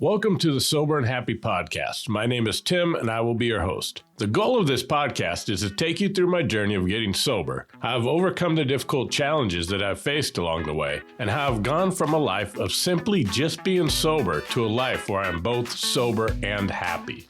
Welcome to the Sober and Happy podcast. My name is Tim, and I will be your host. The goal of this podcast is to take you through my journey of getting sober, how I've overcome the difficult challenges that I've faced along the way, and how I've gone from a life of simply just being sober to a life where I'm both sober and happy.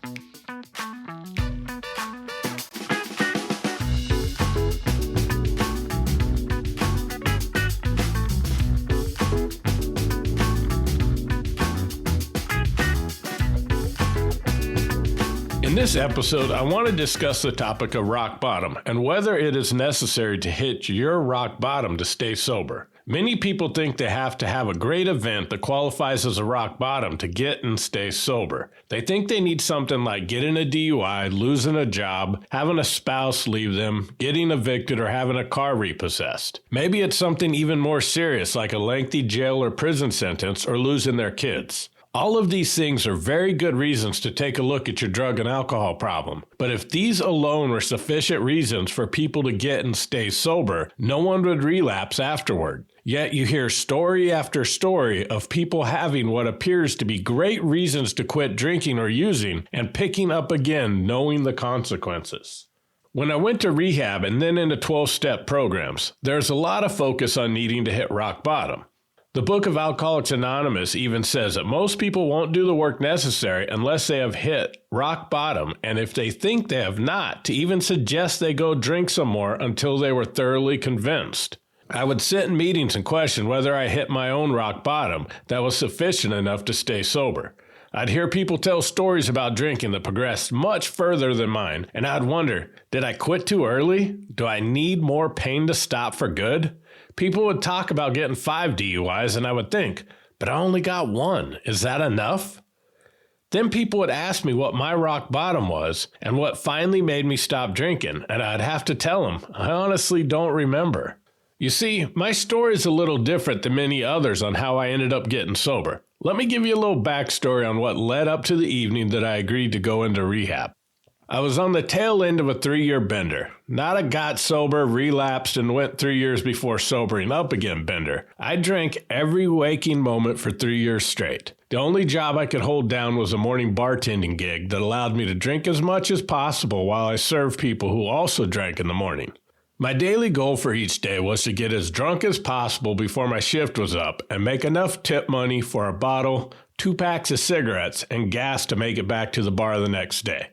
In this episode, I want to discuss the topic of rock bottom and whether it is necessary to hit your rock bottom to stay sober. Many people think they have to have a great event that qualifies as a rock bottom to get and stay sober. They think they need something like getting a DUI, losing a job, having a spouse leave them, getting evicted, or having a car repossessed. Maybe it's something even more serious like a lengthy jail or prison sentence or losing their kids. All of these things are very good reasons to take a look at your drug and alcohol problem. But if these alone were sufficient reasons for people to get and stay sober, no one would relapse afterward. Yet you hear story after story of people having what appears to be great reasons to quit drinking or using and picking up again knowing the consequences. When I went to rehab and then into 12-step programs, there's a lot of focus on needing to hit rock bottom. The book of Alcoholics Anonymous even says that most people won't do the work necessary unless they have hit rock bottom, and if they think they have not, to even suggest they go drink some more until they were thoroughly convinced. I would sit in meetings and question whether I hit my own rock bottom that was sufficient enough to stay sober. I'd hear people tell stories about drinking that progressed much further than mine, and I'd wonder, did I quit too early? Do I need more pain to stop for good? People would talk about getting 5 DUIs, and I would think, but I only got 1. Is that enough? Then people would ask me what my rock bottom was and what finally made me stop drinking, and I'd have to tell them, I honestly don't remember. You see, my story is a little different than many others on how I ended up getting sober. Let me give you a little backstory on what led up to the evening that I agreed to go into rehab. I was on the tail end of a 3-year bender. Not a got sober, relapsed, and went 3 years before sobering up again bender. I drank every waking moment for 3 years straight. The only job I could hold down was a morning bartending gig that allowed me to drink as much as possible while I served people who also drank in the morning. My daily goal for each day was to get as drunk as possible before my shift was up and make enough tip money for a bottle, 2 packs of cigarettes, and gas to make it back to the bar the next day.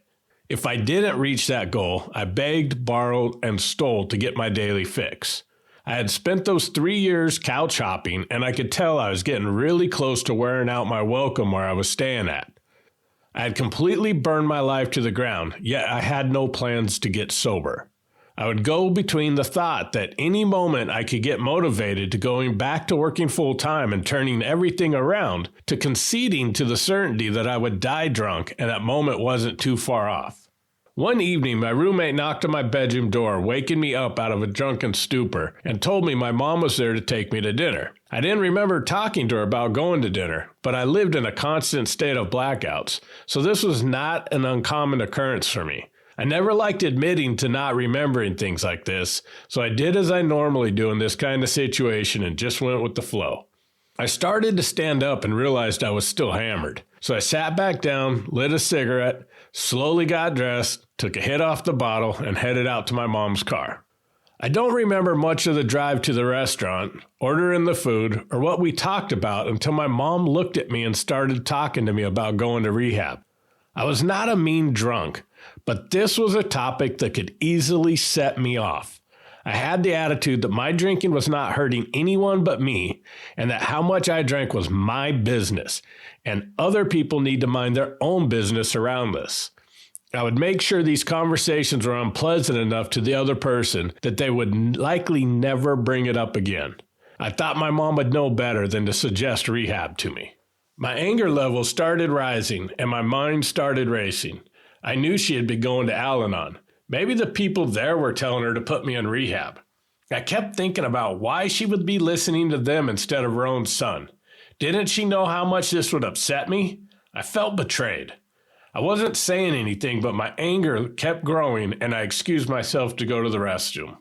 If I didn't reach that goal, I begged, borrowed, and stole to get my daily fix. I had spent those 3 years couch hopping, and I could tell I was getting really close to wearing out my welcome where I was staying at. I had completely burned my life to the ground, yet I had no plans to get sober. I would go between the thought that any moment I could get motivated to going back to working full-time and turning everything around, to conceding to the certainty that I would die drunk and that moment wasn't too far off. One evening, my roommate knocked on my bedroom door, waking me up out of a drunken stupor, and told me my mom was there to take me to dinner. I didn't remember talking to her about going to dinner, but I lived in a constant state of blackouts, so this was not an uncommon occurrence for me. I never liked admitting to not remembering things like this, so I did as I normally do in this kind of situation and just went with the flow. I started to stand up and realized I was still hammered, so I sat back down, lit a cigarette, slowly got dressed, took a hit off the bottle, and headed out to my mom's car. I don't remember much of the drive to the restaurant, ordering the food, or what we talked about until my mom looked at me and started talking to me about going to rehab. I was not a mean drunk, but this was a topic that could easily set me off. I had the attitude that my drinking was not hurting anyone but me, and that how much I drank was my business, and other people need to mind their own business around this. I would make sure these conversations were unpleasant enough to the other person that they would likely never bring it up again. I thought my mom would know better than to suggest rehab to me. My anger level started rising, and my mind started racing. I knew she had been going to Al-Anon. Maybe the people there were telling her to put me in rehab. I kept thinking about why she would be listening to them instead of her own son. Didn't she know how much this would upset me? I felt betrayed. I wasn't saying anything, but my anger kept growing, and I excused myself to go to the restroom.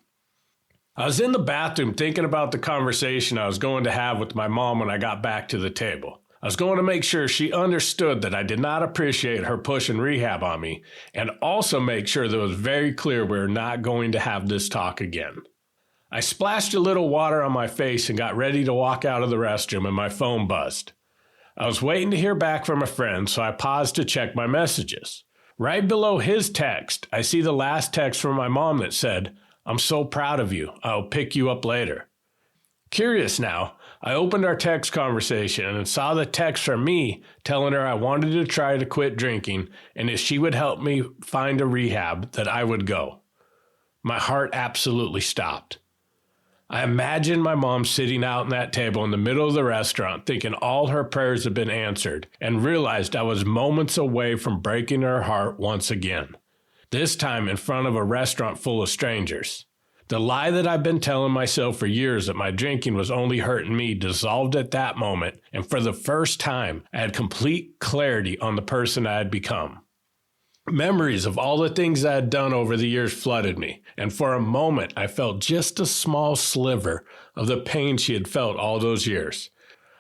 I was in the bathroom thinking about the conversation I was going to have with my mom when I got back to the table. I was going to make sure she understood that I did not appreciate her pushing rehab on me, and also make sure that it was very clear we were not going to have this talk again. I splashed a little water on my face and got ready to walk out of the restroom, and my phone buzzed. I was waiting to hear back from a friend, so I paused to check my messages. Right below his text, I see the last text from my mom that said, "I'm so proud of you. I'll pick you up later." Curious now, I opened our text conversation and saw the text from me telling her I wanted to try to quit drinking, and if she would help me find a rehab, that I would go. My heart absolutely stopped. I imagined my mom sitting out on that table in the middle of the restaurant thinking all her prayers had been answered, and realized I was moments away from breaking her heart once again. This time in front of a restaurant full of strangers. The lie that I've been telling myself for years that my drinking was only hurting me dissolved at that moment, and for the first time, I had complete clarity on the person I had become. Memories of all the things I had done over the years flooded me, and for a moment I felt just a small sliver of the pain she had felt all those years.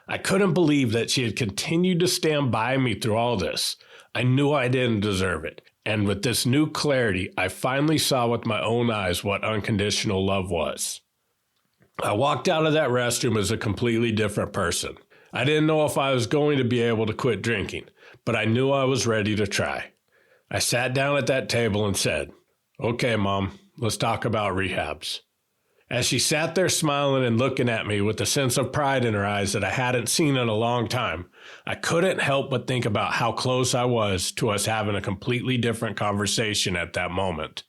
I couldn't believe that she had continued to stand by me through all this. I knew I didn't deserve it, and with this new clarity, I finally saw with my own eyes what unconditional love was. I walked out of that restroom as a completely different person. I didn't know if I was going to be able to quit drinking, but I knew I was ready to try. I sat down at that table and said, "Okay, Mom, let's talk about rehabs." As she sat there smiling and looking at me with a sense of pride in her eyes that I hadn't seen in a long time, I couldn't help but think about how close I was to us having a completely different conversation at that moment.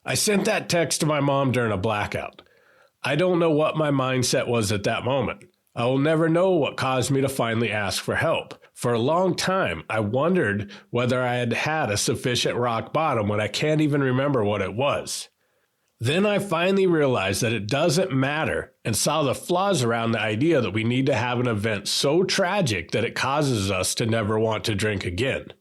I sent that text to my mom during a blackout. I don't know what my mindset was at that moment. I will never know what caused me to finally ask for help. For a long time, I wondered whether I had had a sufficient rock bottom when I can't even remember what it was. Then I finally realized that it doesn't matter and saw the flaws around the idea that we need to have an event so tragic that it causes us to never want to drink again.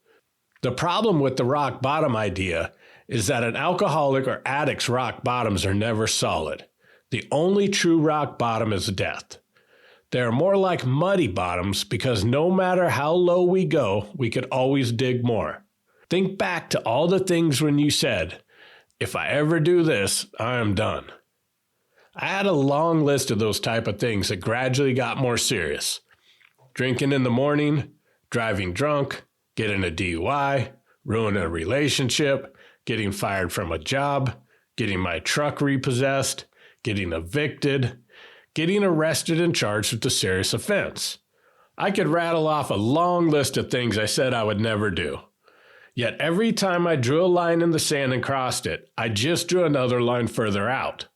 The problem with the rock bottom idea is that an alcoholic or addict's rock bottoms are never solid. The only true rock bottom is death. They are more like muddy bottoms because no matter how low we go, we could always dig more. Think back to all the things when you said, "If I ever do this, I am done." I had a long list of those type of things that gradually got more serious. Drinking in the morning, driving drunk, getting a DUI, ruining a relationship, getting fired from a job, getting my truck repossessed, getting evicted, getting arrested and charged with a serious offense. I could rattle off a long list of things I said I would never do. Yet every time I drew a line in the sand and crossed it, I just drew another line further out.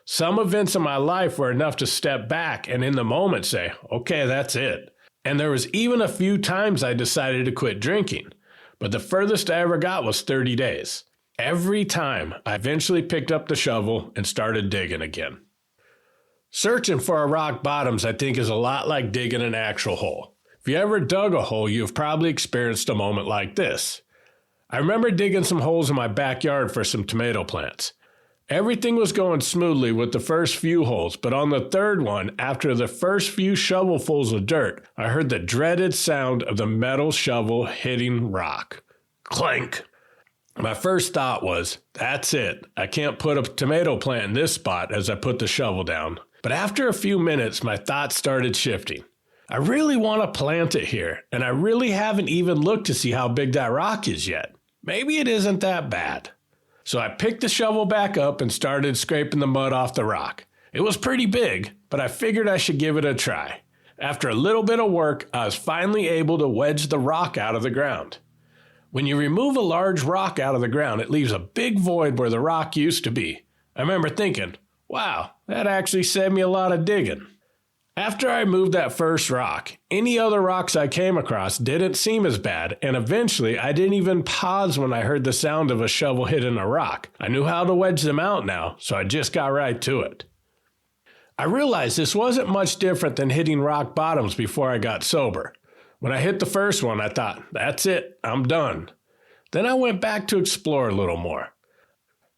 Some events in my life were enough to step back and in the moment say, "Okay, that's it." And there was even a few times I decided to quit drinking, but the furthest I ever got was 30 days. Every time, I eventually picked up the shovel and started digging again. Searching for a rock bottoms, I think, is a lot like digging an actual hole. If you ever dug a hole, you've probably experienced a moment like this. I remember digging some holes in my backyard for some tomato plants. Everything was going smoothly with the first few holes, but on the third one, after the first few shovelfuls of dirt, I heard the dreaded sound of the metal shovel hitting rock. Clank! My first thought was, that's it. I can't put a tomato plant in this spot as I put the shovel down. But after a few minutes, my thoughts started shifting. I really want to plant it here, and I really haven't even looked to see how big that rock is yet. Maybe it isn't that bad. So I picked the shovel back up and started scraping the mud off the rock. It was pretty big, but I figured I should give it a try. After a little bit of work, I was finally able to wedge the rock out of the ground. When you remove a large rock out of the ground, it leaves a big void where the rock used to be. I remember thinking, wow, that actually saved me a lot of digging. After I moved that first rock, any other rocks I came across didn't seem as bad, and eventually I didn't even pause when I heard the sound of a shovel hitting a rock. I knew how to wedge them out now, so I just got right to it. I realized this wasn't much different than hitting rock bottoms before I got sober. When I hit the first one, I thought, that's it, I'm done. Then I went back to explore a little more.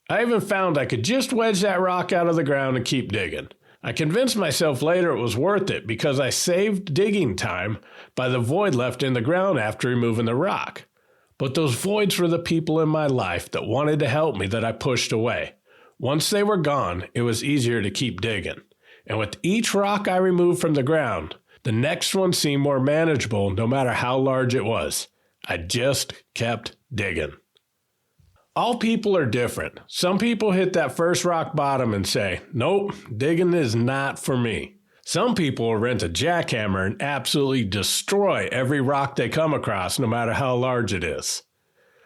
I even found I could just wedge that rock out of the ground and keep digging. I convinced myself later it was worth it because I saved digging time by the void left in the ground after removing the rock. But those voids were the people in my life that wanted to help me that I pushed away. Once they were gone, it was easier to keep digging. And with each rock I removed from the ground, the next one seemed more manageable no matter how large it was. I just kept digging. All people are different. Some people hit that first rock bottom and say, nope, digging is not for me. Some people will rent a jackhammer and absolutely destroy every rock they come across, no matter how large it is.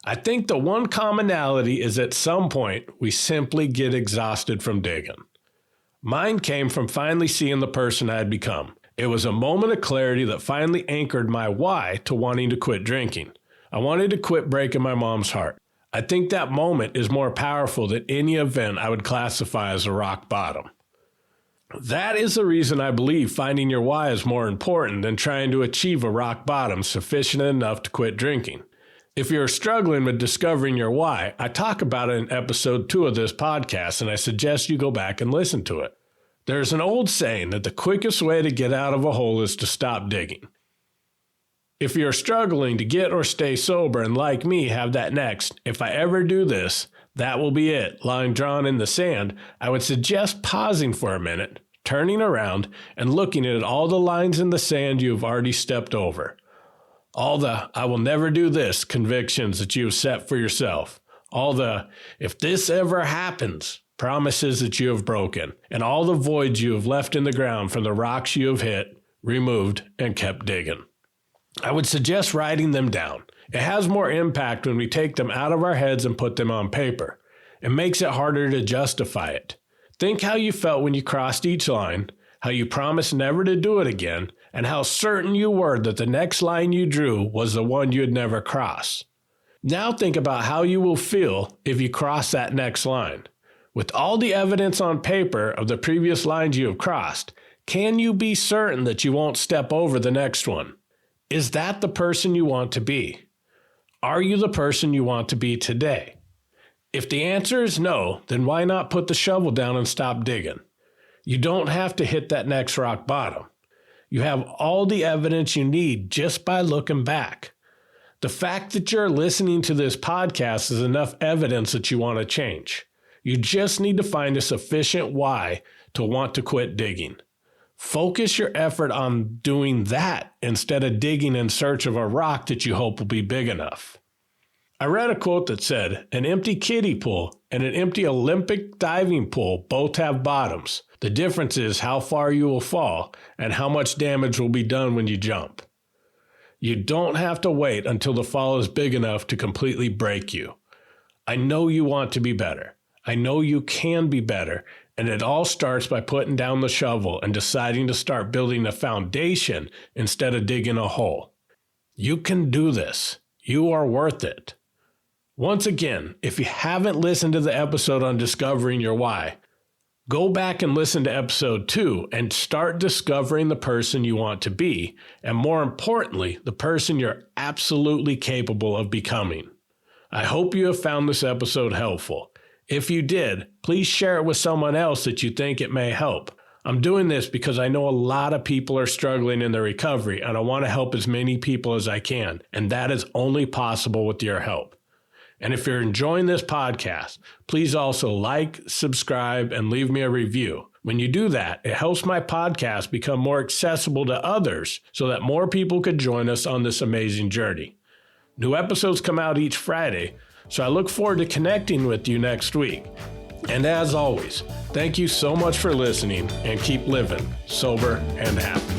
I think the one commonality is at some point we simply get exhausted from digging. Mine came from finally seeing the person I had become. It was a moment of clarity that finally anchored my why to wanting to quit drinking. I wanted to quit breaking my mom's heart. I think that moment is more powerful than any event I would classify as a rock bottom. That is the reason I believe finding your why is more important than trying to achieve a rock bottom sufficient enough to quit drinking. If you're struggling with discovering your why, I talk about it in episode 2 of this podcast, and I suggest you go back and listen to it. There's an old saying that the quickest way to get out of a hole is to stop digging. If you're struggling to get or stay sober and like me have that next, if I ever do this, that will be it, line drawn in the sand, I would suggest pausing for a minute, turning around, and looking at all the lines in the sand you have already stepped over. All the I will never do this convictions that you have set for yourself. All the if this ever happens promises that you have broken. And all the voids you have left in the ground from the rocks you have hit, removed, and kept digging. I would suggest writing them down. It has more impact when we take them out of our heads and put them on paper. It makes it harder to justify it. Think how you felt when you crossed each line, how you promised never to do it again, and how certain you were that the next line you drew was the one you'd never cross. Now think about how you will feel if you cross that next line. With all the evidence on paper of the previous lines you have crossed, can you be certain that you won't step over the next one? Is that the person you want to be? Are you the person you want to be today? If the answer is no, then why not put the shovel down and stop digging? You don't have to hit that next rock bottom. You have all the evidence you need just by looking back. The fact that you're listening to this podcast is enough evidence that you want to change. You just need to find a sufficient why to want to quit digging. Focus your effort on doing that instead of digging in search of a rock that you hope will be big enough. I read a quote that said, an empty kiddie pool and an empty Olympic diving pool both have bottoms. The difference is how far you will fall and how much damage will be done when you jump. You don't have to wait until the fall is big enough to completely break you. I know you want to be better. I know you can be better. And it all starts by putting down the shovel and deciding to start building a foundation instead of digging a hole. You can do this. You are worth it. Once again, if you haven't listened to the episode on discovering your why, go back and listen to episode 2 and start discovering the person you want to be, and more importantly, the person you're absolutely capable of becoming. I hope you have found this episode helpful. If you did, please share it with someone else that you think it may help. I'm doing this because I know a lot of people are struggling in their recovery, and I want to help as many people as I can, and that is only possible with your help. And if you're enjoying this podcast, please also like, subscribe, and leave me a review. When you do that, it helps my podcast become more accessible to others so that more people could join us on this amazing journey. New episodes come out each Friday, so I look forward to connecting with you next week. And as always, thank you so much for listening and keep living sober and happy.